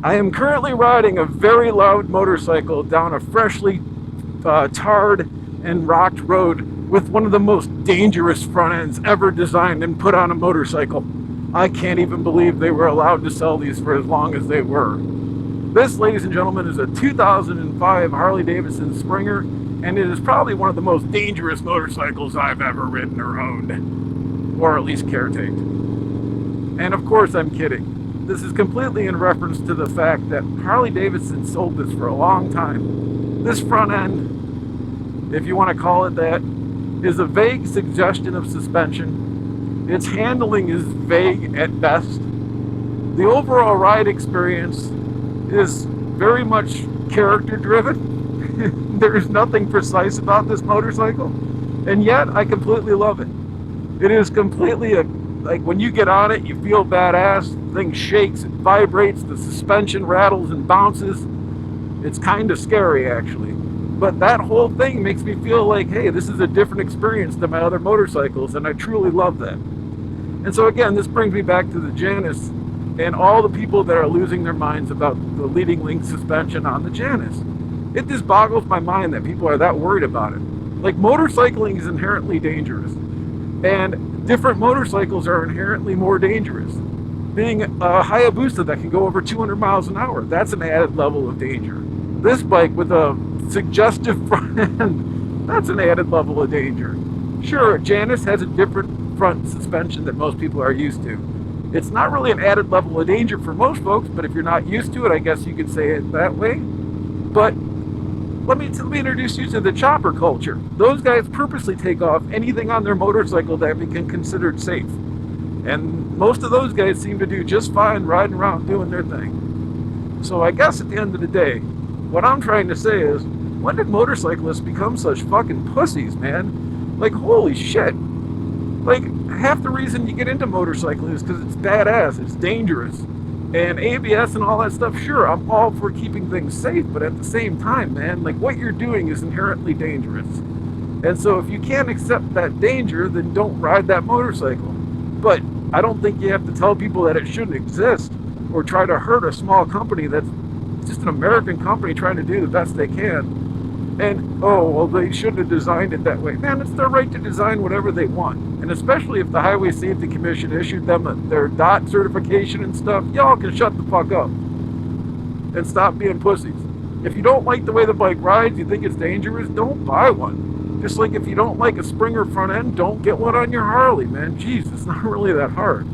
I am currently riding a very loud motorcycle down a freshly tarred and rocked road with one of the most dangerous front ends ever designed and put on a motorcycle. I can't even believe they were allowed to sell these for as long as they were. This, ladies and gentlemen, is a 2005 Harley Davidson Springer, and it is probably one of the most dangerous motorcycles I've ever ridden or owned, or at least caretaked. And of course I'm kidding. This is completely in reference to the fact that Harley Davidson sold this for a long time. This front end, if you want to call it that, is a vague suggestion of suspension. Its handling is vague at best. The overall ride experience is very much character driven. There's nothing precise about this motorcycle, and yet I completely love it. It is completely like when you get on it, you feel badass. The thing shakes, it vibrates, the suspension rattles and bounces. It's kind of scary, actually. But that whole thing makes me feel like, hey, this is a different experience than my other motorcycles, and I truly love that. And so again, this brings me back to the Janus and all the people that are losing their minds about the leading link suspension on the Janus. It just boggles my mind that people are that worried about it. Like, motorcycling is inherently dangerous, and different motorcycles are inherently more dangerous. Being a Hayabusa that can go over 200 miles an hour, that's an added level of danger. This bike with a suggestive front end, that's an added level of danger. Sure, Janus has a different front suspension that most people are used to. It's not really an added level of danger for most folks, but if you're not used to it, I guess you could say it that way. But let me introduce you to the chopper culture. Those guys purposely take off anything on their motorcycle that we can consider safe. And most of those guys seem to do just fine riding around doing their thing. So I guess at the end of the day, what I'm trying to say is, when did motorcyclists become such fucking pussies, man? Like, holy shit. Like, half the reason you get into motorcycling is because it's badass, it's dangerous. And ABS and all that stuff, sure, I'm all for keeping things safe, but at the same time, man, like, what you're doing is inherently dangerous. And so if you can't accept that danger, then don't ride that motorcycle. But I don't think you have to tell people that it shouldn't exist or try to hurt a small company that's just an American company trying to do the best they can. And, oh, well, they shouldn't have designed it that way. Man, it's their right to design whatever they want. And especially if the Highway Safety Commission issued them their DOT certification and stuff, y'all can shut the fuck up and stop being pussies. If you don't like the way the bike rides, you think it's dangerous, don't buy one. Just like if you don't like a Springer front end, don't get one on your Harley, man. Jeez, it's not really that hard.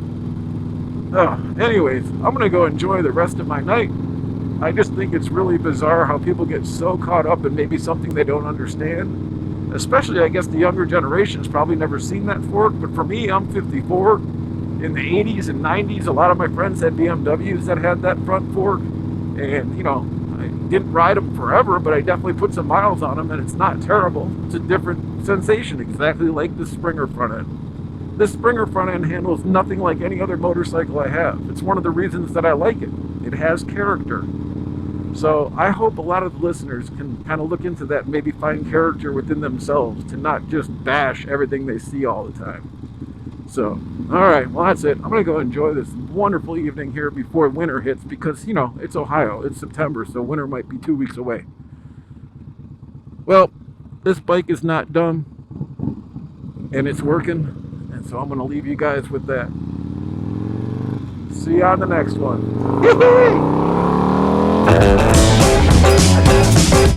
Anyways, I'm going to go enjoy the rest of my night. I just think it's really bizarre how people get so caught up in maybe something they don't understand. Especially, I guess, the younger generation's probably never seen that fork. But for me, I'm 54. In the 80s and 90s, a lot of my friends had BMWs that had that front fork. And, you know, I didn't ride them forever, but I definitely put some miles on them, and it's not terrible. It's a different sensation, exactly like the Springer front end. This Springer front end handles nothing like any other motorcycle I have. It's one of the reasons that I like it. It has character. So I hope a lot of the listeners can kind of look into that and maybe find character within themselves to not just bash everything they see all the time. So, all right, well, that's it. I'm going to go enjoy this wonderful evening here before winter hits because, you know, it's Ohio. It's September, so winter might be 2 weeks away. Well, this bike is not dumb, and it's working, and so I'm going to leave you guys with that. See you on the next one. Yee-hoo!